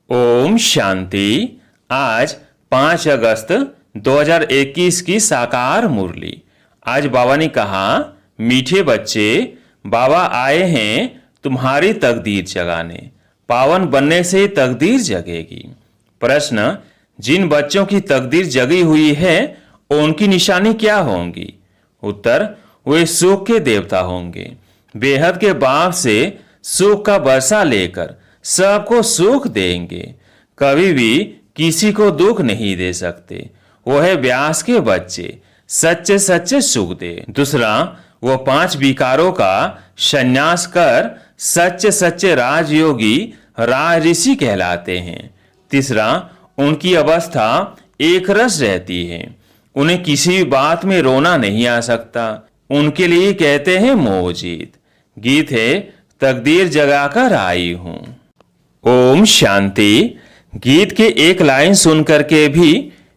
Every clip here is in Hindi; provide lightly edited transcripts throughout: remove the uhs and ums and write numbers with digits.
ओम शांति। आज 5 अगस्त 2021 की साकार मुरली। आज बाबा ने कहा, मीठे बच्चे, बाबा आए हैं तुम्हारी तकदीर जगाने। पावन बनने से तकदीर जगेगी। प्रश्न, जिन बच्चों की तकदीर जगी हुई है उनकी निशानी क्या होंगी? उत्तर, वे सुख के देवता होंगे। बेहद के बाप से सुख का बरसा लेकर सबको सुख देंगे। कभी भी किसी को दुख नहीं दे सकते। वो है व्यास के बच्चे, सच्चे सच्चे सुख दे। दूसरा, वो 5 विकारों का संन्यास कर सच्चे सच्चे राजयोगी राज ऋषि कहलाते हैं। तीसरा, उनकी अवस्था एक रस रहती है। उन्हें किसी भी बात में रोना नहीं आ सकता। उनके लिए कहते हैं मोहजीत। गीत है, तकदीर जगाकर आई हूं। ओम शांति। गीत के एक लाइन सुनकर के भी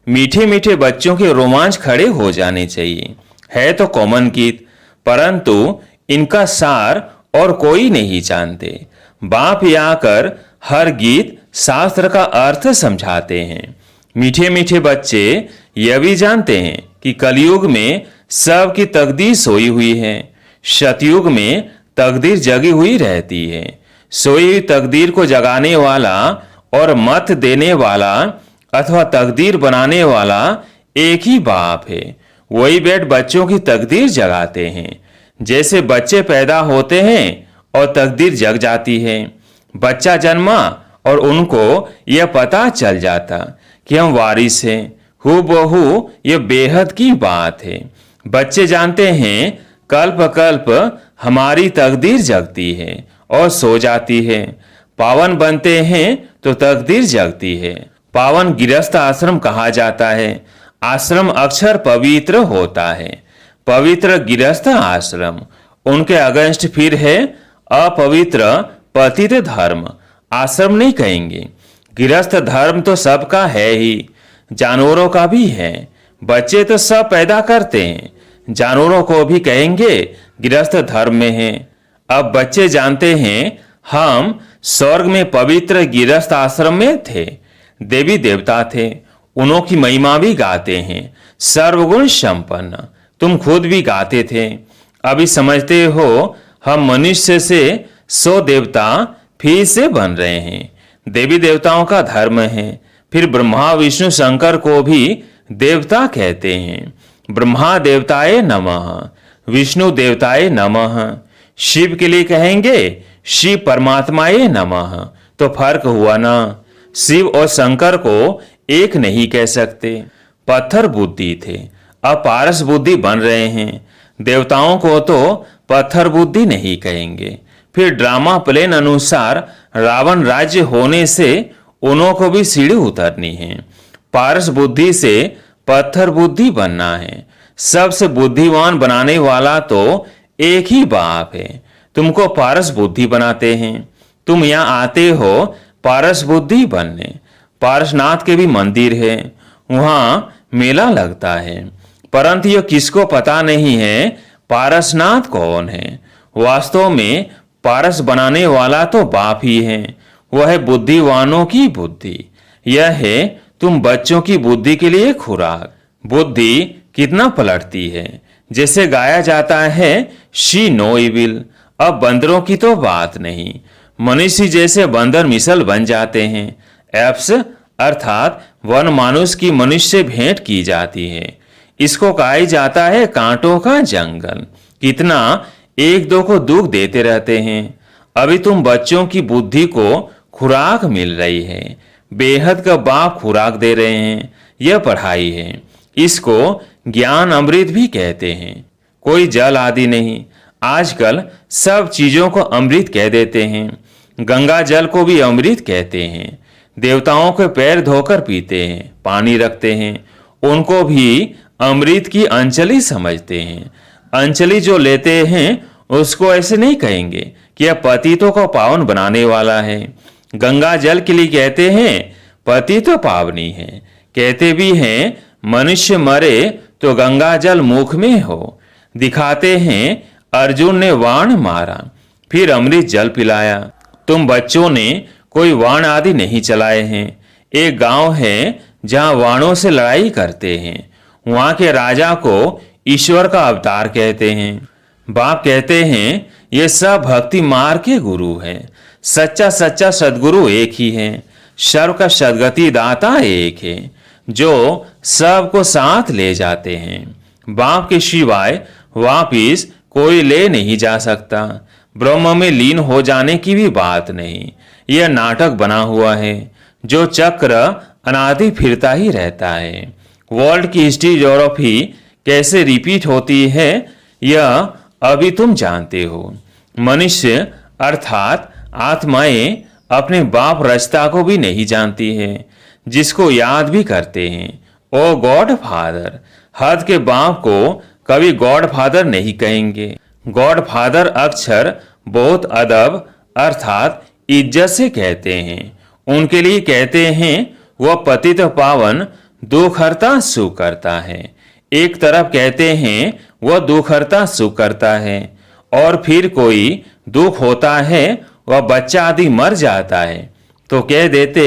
मीठे मीठे बच्चों के रोमांच खड़े हो जाने चाहिए। है तो कॉमन गीत, परंतु इनका सार और कोई नहीं जानते। बाप आकर हर गीत शास्त्र का अर्थ समझाते हैं। मीठे मीठे बच्चे यह भी जानते हैं कि कलयुग में सबकी तकदीर सोई हुई है। सतयुग में तकदीर जगी हुई रहती है। सोई हुई तकदीर को जगाने वाला और मत देने वाला अथवा तकदीर बनाने वाला एक ही बाप है। वही बैठ बच्चों की तकदीर जगाते हैं। जैसे बच्चे पैदा होते हैं और तकदीर जग जाती है। बच्चा जन्मा और उनको यह पता चल जाता कि हम वारिस हैं। हूबहू यह बेहद की बात है। बच्चे जानते हैं कल्प कल्प हमारी तकदीर जगती है और सो जाती है। पावन बनते हैं तो तकदीर जगती है। पावन गृहस्थ आश्रम कहा जाता है। आश्रम अक्षर पवित्र होता है। पवित्र गृहस्थ आश्रम। उनके अगेंस्ट फिर है अपवित्र पतित धर्म। आश्रम नहीं कहेंगे। गृहस्थ धर्म तो सबका है ही, जानवरों का भी है। बच्चे तो सब पैदा करते हैं, जानवरों को भी कहेंगे गृहस्थ धर्म में है। अब बच्चे जानते हैं हम स्वर्ग में पवित्र गृहस्थ आश्रम में थे। देवी देवता थे, उन्हों की महिमा भी गाते हैं। सर्वगुण संपन्न। तुम खुद भी गाते थे। अभी समझते हो हम मनुष्य से 100 देवता फिर से बन रहे हैं। देवी देवताओं का धर्म है। फिर ब्रह्मा विष्णु शंकर को भी देवता कहते हैं। ब्रह्मा देवताए नमः, विष्णु देवताए नमः। शिव के लिए कहेंगे शिव परमात्माए नमः। तो फर्क हुआ ना। शिव और शंकर को एक नहीं कह सकते। पत्थर बुद्धि थे, अब पारस बुद्धि बन रहे हैं। देवताओं को तो पत्थर बुद्धि नहीं कहेंगे। फिर ड्रामा प्लेन अनुसार रावण राज्य होने से उन्हों को भी सीढ़ी उतरनी है। पारस बुद्धि से पत्थर बुद्धि बनना है। सबसे बुद्धिमान बनाने वाला तो एक ही बाप है। तुमको पारस बुद्धि बनाते हैं। तुम यहाँ आते हो पारस बुद्धि बनने। पारसनाथ के भी मंदिर है, वहाँ मेला लगता है, परंतु यह किसको पता नहीं है पारसनाथ कौन है। वास्तव में पारस बनाने वाला तो बाप ही है। वह है बुद्धिवानों की बुद्धि। यह है तुम बच्चों की बुद्धि के लिए खुराक। बुद्धि कितना पलटती है। जैसे गाया जाता है शी नो इविल। अब बंदरों की तो बात नहीं। मनुष्य जैसे बंदर मिसल बन जाते हैं। एप्स अर्थात वन मानुष की मनुष्य भेंट की जाती है। इसको कहा जाता है कांटों का जंगल। कितना एक दो को दुख देते रहते हैं। अभी तुम बच्चों की बुद्धि को खुराक मिल रही है। बेहद का बाप खुराक दे रहे हैं। यह पढ़ाई है। इसको ज्ञान अमृत भी कहते हैं। कोई जल आदि नहीं। आजकल सब चीजों को अमृत कह देते हैं। गंगा जल को भी अमृत कहते हैं। देवताओं के पैर धोकर पीते हैं, पानी रखते हैं, उनको भी अमृत की अंजलि समझते हैं। अंजलि जो लेते हैं उसको ऐसे नहीं कहेंगे कि यह पतितों को पावन बनाने वाला है। गंगा जल के लिए कहते हैं पति तो पावनी है। कहते भी हैं मनुष्य मरे तो गंगा जल मुख में हो। दिखाते हैं अर्जुन ने वाण मारा, फिर अमृत जल पिलाया। तुम बच्चों ने कोई वाण आदि नहीं चलाए हैं। एक गांव है जहां वाणों से लड़ाई करते हैं। वहां के राजा को ईश्वर का अवतार कहते हैं। बाप कहते हैं ये सब भक्ति मार्ग के गुरु हैं। सच्चा सच्चा सदगुरु एक ही है। सर्व का सदगति दाता एक है जो सबको साथ ले जाते हैं। बाप के सिवाय वापिस कोई ले नहीं जा सकता। ब्रह्म में लीन हो जाने की भी बात नहीं। यह नाटक बना हुआ है जो चक्र अनादि फिरता ही रहता है। वर्ल्ड की हिस्ट्री ज्योग्राफी कैसे रिपीट होती है यह अभी तुम जानते हो। मनुष्य अर्थात आत्माएं अपने बाप रचता को भी नहीं जानती है, जिसको याद भी करते हैं। ओ गॉड फादर, हद के बाप को कभी गॉड फादर नहीं कहेंगे। गॉड फादर अक्षर बहुत अदब अर्थात इज्जत से कहते हैं। उनके लिए कहते हैं वह पतित पावन दुख हरता सुख करता है। एक तरफ कहते हैं वह दुख हरता सुख करता है, और फिर कोई दुख होता है वह बच्चा आदि मर जाता है तो कह देते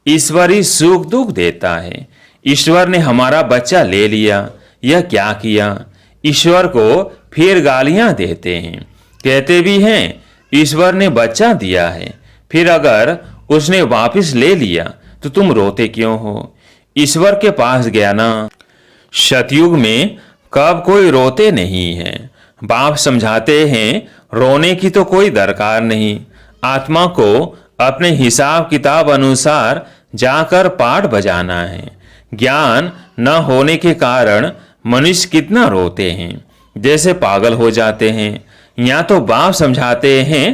ईश्वर ही सुख दुख देता है। ईश्वर ने हमारा बच्चा ले लिया, यह क्या किया। ईश्वर को फिर गालियां देते हैं। कहते भी हैं ईश्वर ने बच्चा दिया है, फिर अगर उसने वापस ले लिया तो तुम रोते क्यों हो। ईश्वर के पास गया ना। सतयुग में कब कोई रोते नहीं है। बाप समझाते हैं रोने की तो कोई दरकार नहीं। आत्मा को अपने हिसाब किताब अनुसार जाकर पाठ बजाना है। ज्ञान न होने के कारण मनुष्य कितना रोते हैं, जैसे पागल हो जाते हैं। यहाँ तो बाप समझाते हैं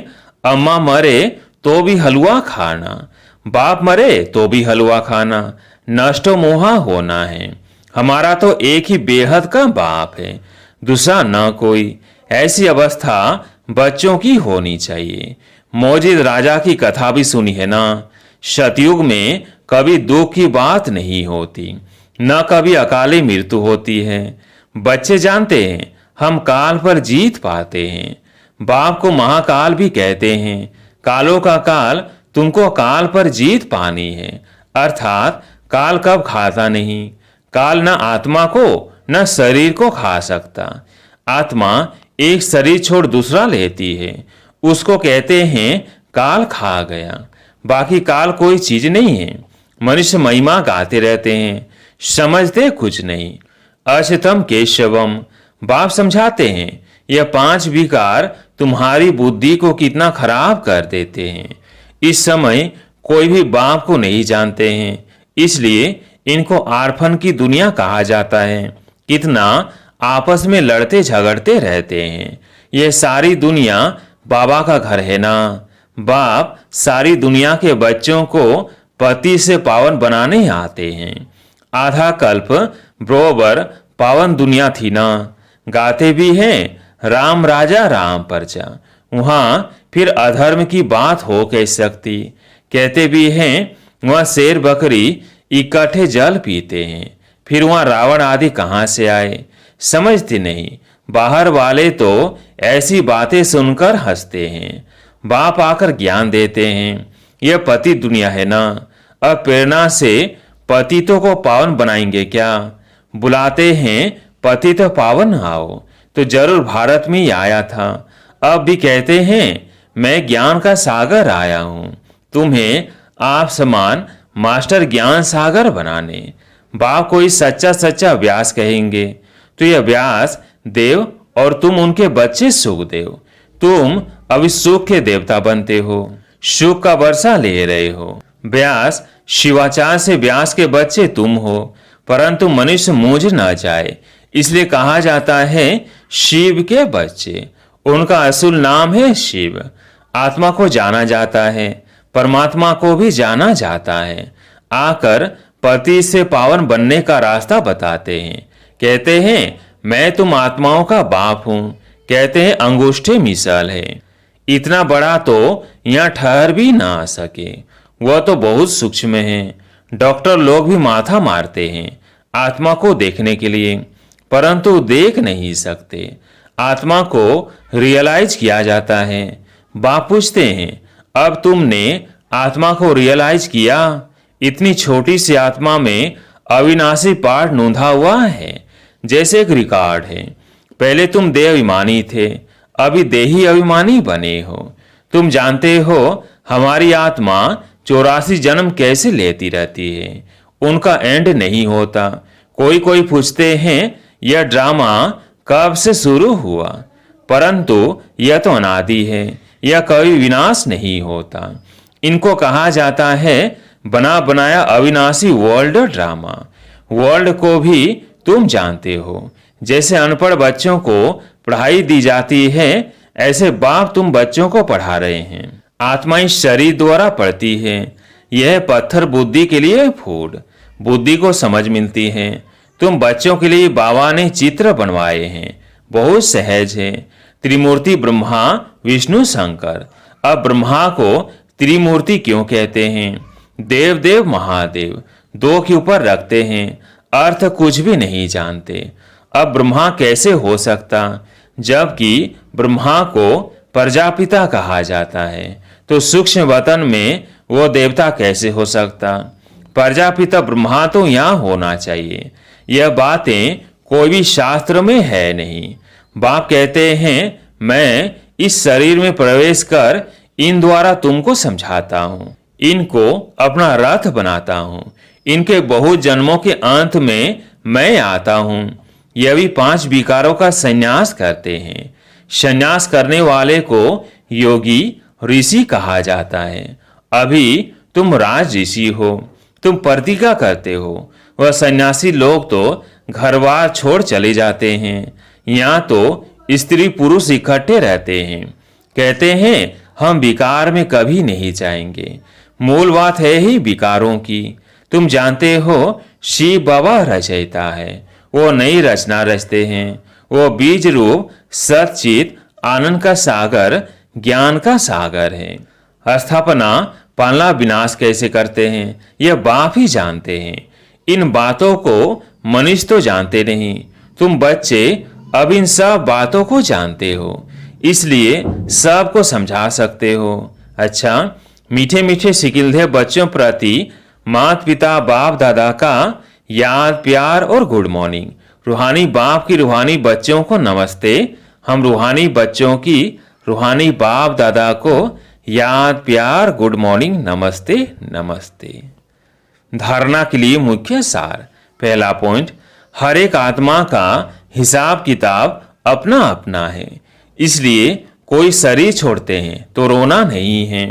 अम्मा मरे तो भी हलवा खाना, बाप मरे तो भी हलवा खाना, नष्टो मोहा होना है। हमारा तो एक ही बेहद का बाप है, दूसरा न कोई। ऐसी अवस्था बच्चों की होनी चाहिए। मौजूद राजा की कथा भी सुनी है ना। सतयुग में कभी दुख की बात नहीं होती, न कभी अकाली मृत्यु होती है। बच्चे जानते हैं हम काल पर जीत पाते हैं। बाप को महाकाल भी कहते हैं। कालों का काल तुमको काल पर जीत पानी है, अर्थात काल कब खाता नहीं। काल न आत्मा को न शरीर को खा सकता। आत्मा एक शरीर छोड़ दूसरा लेती है, उसको कहते हैं काल खा गया। बाकी काल कोई चीज नहीं है। मनुष्य महिमा गाते रहते हैं, समझते कुछ नहीं। अशतम केशवम, बाप समझाते हैं यह 5 विकार तुम्हारी बुद्धि को कितना खराब कर देते हैं। इस समय कोई भी बाप को नहीं जानते हैं, इसलिए इनको आर्फन की दुनिया कहा जाता है। कितना आपस में लड़ते झगड़ते रहते हैं। यह सारी दुनिया बाबा का घर है ना। बाप सारी दुनिया के बच्चों को पति से पावन बनाने आते हैं। आधा कल्प बरोबर पावन दुनिया थी ना। गाते भी हैं राम राजा राम प्रजा, वहां फिर अधर्म की बात हो कैसे सकती। कहते भी हैं वहां शेर बकरी इकट्ठे जल पीते हैं, फिर वहां रावण आदि कहां से आए। समझते नहीं। बाहर वाले तो ऐसी बातें सुनकर हंसते हैं। बाप आकर ज्ञान देते हैं यह पति दुनिया है ना। अब प्रेरणा से पतितों को पावन बनाएंगे क्या। बुलाते हैं पतित पावन आओ, तो जरूर भारत में ही आया था। अब भी कहते हैं मैं ज्ञान का सागर आया हूं, तुम्हें आप समान मास्टर ज्ञान सागर बनाने। बाप कोई सच्चा सच्चा व्यास कहेंगे तो यह व्यास देव और तुम उनके बच्चे सुखदेव। तुम अभी सुख के देवता बनते हो, सुख का वर्षा ले रहे हो। व्यास शिवाचार्य से व्यास के बच्चे तुम हो, परंतु मनुष्य मूझ न जाए इसलिए कहा जाता है शिव के बच्चे। उनका असल नाम है शिव। आत्मा को जाना जाता है, परमात्मा को भी जाना जाता है। आकर पति से पावन बनने का रास्ता बताते हैं। कहते हैं मैं तुम आत्माओं का बाप हूं। कहते हैं अंगूठे मिसाल है। इतना बड़ा तो यहाँ ठहर भी ना आ सके, वह तो बहुत सूक्ष्म है। डॉक्टर लोग भी माथा मारते हैं आत्मा को देखने के लिए, परंतु देख नहीं सकते। आत्मा को रियलाइज किया जाता है। बाप पूछते हैं अब तुमने आत्मा को रियलाइज किया, इतनी छोटी सी आत्मा में अविनाशी पार्ट नोंधा हुआ है, जैसे एक रिकॉर्ड है। पहले तुम देह अभिमानी थे, अभी देही अभिमानी बने हो। तुम जानते हो हमारी आत्मा 84 जन्म कैसे लेती रहती है, उनका एंड नहीं होता। कोई कोई पूछते हैं यह ड्रामा कब से शुरू हुआ, परंतु यह तो अनादि है, यह कभी विनाश नहीं होता। इनको कहा जाता है बना बनाया अविनाशी वर्ल्ड ड्रामा। वर्ल्ड को भी तुम जानते हो, जैसे अनपढ़ बच्चों को पढ़ाई दी जाती है, ऐसे बाप तुम बच्चों को पढ़ा रहे हैं। आत्मा इस शरीर द्वारा पढ़ती है। यह पत्थर बुद्धि के लिए फूड, बुद्धि को समझ मिलती है। तुम बच्चों के लिए बाबा ने चित्र बनवाए हैं, बहुत सहज है। त्रिमूर्ति ब्रह्मा विष्णु शंकर। अब ब्रह्मा को त्रिमूर्ति क्यों कहते हैं? देव देव महादेव दो के ऊपर रखते हैं, अर्थ कुछ भी नहीं जानते। अब ब्रह्मा कैसे हो सकता, जबकि ब्रह्मा को प्रजापिता कहा जाता है, तो सूक्ष्म वतन में वो देवता कैसे हो सकता? प्रजापिता ब्रह्मा तो यहाँ होना चाहिए। यह बातें कोई भी शास्त्र में है नहीं। बाप कहते हैं मैं इस शरीर में प्रवेश कर इन द्वारा तुमको समझाता हूँ, इनको अपना रथ बनाता हूँ। इनके बहुत जन्मों के अंत में मैं आता हूँ। यह भी 5 विकारों का संन्यास करते हैं। संन्यास करने वाले को योगी ऋषि कहा जाता है। अभी तुम राज ऋषि हो, तुम प्रतिज्ञा करते हो। वह सन्यासी लोग तो घरबार छोड़ चले जाते हैं। यहाँ तो स्त्री पुरुष इकट्ठे रहते हैं, कहते हैं हम विकार में कभी नहीं जाएंगे। मूल बात है ही विकारों की। तुम जानते हो शिव बाबा रचयिता है, वो नई रचना रचते हैं। वो बीज रूप सचित आनंद का सागर, ज्ञान का सागर है। स्थापना पालना विनाश कैसे करते हैं यह बाप ही जानते हैं। इन बातों को मनुष्य तो जानते नहीं। तुम बच्चे अब इन सब बातों को जानते हो, इसलिए सबको समझा सकते हो। अच्छा, मीठे मीठे सिकिलधे बच्चों प्रति माता पिता बाप दादा का याद प्यार और गुड मॉर्निंग। रूहानी बाप की रूहानी बच्चों को नमस्ते। हम रूहानी बच्चों की रूहानी बाप दादा को याद प्यार गुड मॉर्निंग नमस्ते नमस्ते। धारणा के लिए मुख्य सार। पहला पॉइंट, हर एक आत्मा का हिसाब किताब अपना अपना है, इसलिए कोई शरीर छोड़ते हैं तो रोना नहीं है,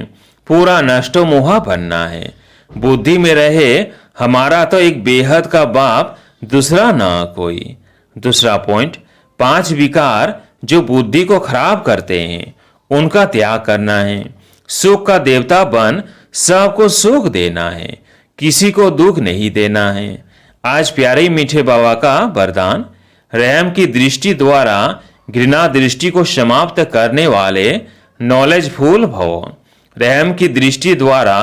पूरा नष्टो मोहा बनना है। बुद्धि में रहे हमारा तो एक बेहद का बाप, दूसरा ना कोई। दूसरा पॉइंट, 5 विकार जो बुद्धि को खराब करते हैं उनका त्याग करना है। सुख का देवता बन सबको सुख देना है, किसी को दुख नहीं देना है। आज प्यारे मीठे बाबा का वरदान, रहम की दृष्टि द्वारा घृणा दृष्टि को समाप्त करने वाले नॉलेजफुल भव। रहम की दृष्टि द्वारा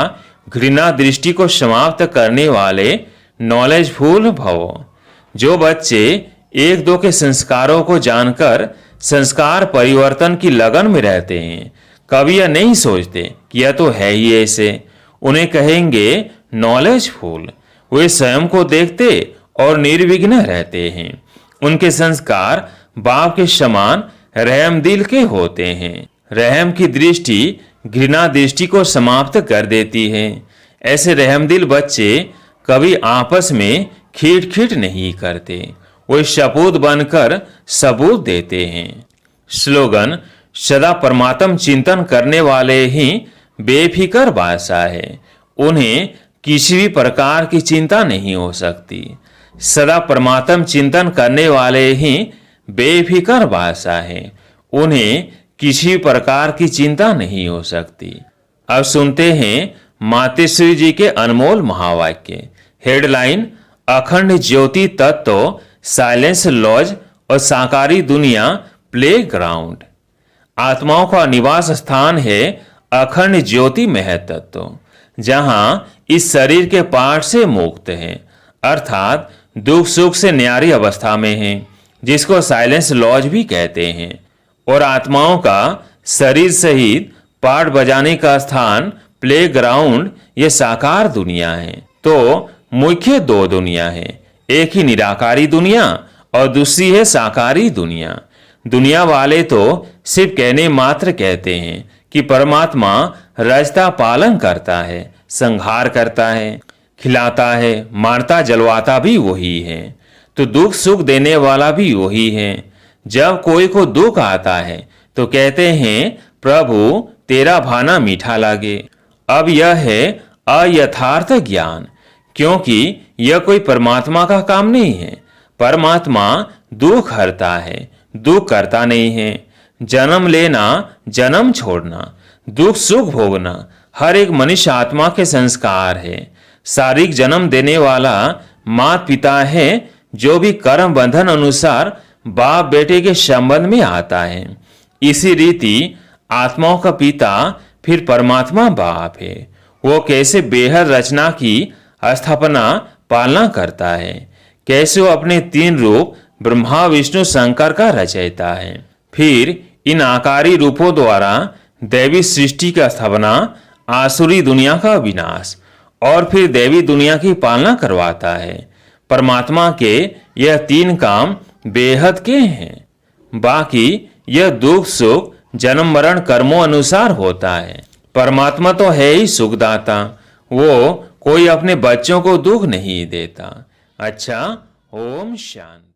घृणा दृष्टि को समाप्त करने वाले नॉलेजफुल भव। जो बच्चे 1-2 के संस्कारों को जानकर संस्कार परिवर्तन की लगन में रहते हैं, कभी यह नहीं सोचते कि यह तो है ही ऐसे, उन्हें कहेंगे नॉलेजफुल। वे स्वयं को देखते और निर्विघ्न रहते हैं। उनके संस्कार बाप के समान रहम दिल के होते हैं। रहम की दृष्टि घृणा दृष्टि को समाप्त कर देती है। ऐसे रहमदिल बच्चे कभी आपस में खीट खीट नहीं करते, वे सपूत बनकर सबूत देते हैं। स्लोगन, सदा परमात्म चिंतन करने वाले ही बेफिक्र बादशाह है, उन्हें किसी भी प्रकार की चिंता नहीं हो सकती। सदा परमात्म चिंतन करने वाले ही बेफिक्र बादशाह है, उन्हें किसी भी प्रकार की चिंता नहीं हो सकती। अब सुनते हैं मातेश्वरी जी के अनमोल महावाक्य। हेडलाइन, अखंड ज्योति तत्व, साइलेंस लॉज और साकारी दुनिया प्ले ग्राउंड। आत्माओं का निवास स्थान है अखंड ज्योति महतत्व, जहां इस शरीर के पाठ से मुक्त है, अर्थात दुख सुख से न्यारी अवस्था में है, जिसको साइलेंस लॉज भी कहते हैं। और आत्माओं का शरीर सहित पाठ बजाने का स्थान प्लेग्राउंड ये साकार दुनिया है। तो मुख्य दो दुनिया है, एक ही निराकारी दुनिया और दूसरी है साकारी दुनिया। दुनिया वाले तो सिर्फ कहने मात्र कहते हैं कि परमात्मा रचता पालन करता है, संहार करता है, खिलाता है, मारता जलवाता भी वही है, तो दुख सुख देने वाला भी वही है। जब कोई को दुख आता है तो कहते हैं प्रभु तेरा भाना मीठा लागे। अब यह है अयथार्थ ज्ञान, क्योंकि यह कोई परमात्मा का काम नहीं है। परमात्मा दुख हरता है, दुख करता नहीं है। जन्म लेना, जन्म छोड़ना, दुख सुख भोगना हर एक मनुष्य आत्मा के संस्कार है। शारीरिक जन्म देने वाला माता पिता है, जो भी कर्म बंधन अनुसार बाप बेटे के संबंध में आता है। इसी रीति आत्माओं का पिता फिर परमात्मा बाप है। वो कैसे बेहद रचना की स्थापना पालना करता है, कैसे वो अपने तीन रूप ब्रह्मा विष्णु शंकर का रचयिता है। फिर इन आकारी रूपों द्वारा दैवी सृष्टि का स्थापना, आसुरी दुनिया का विनाश और फिर दैवी दुनिया की पालना करवाता है। परमात्मा के यह तीन काम बेहद के हैं। बाकी यह दुख सुख जन्म मरण कर्मों अनुसार होता है। परमात्मा तो है ही सुखदाता, वो कोई अपने बच्चों को दुख नहीं देता। अच्छा, ओम शांति।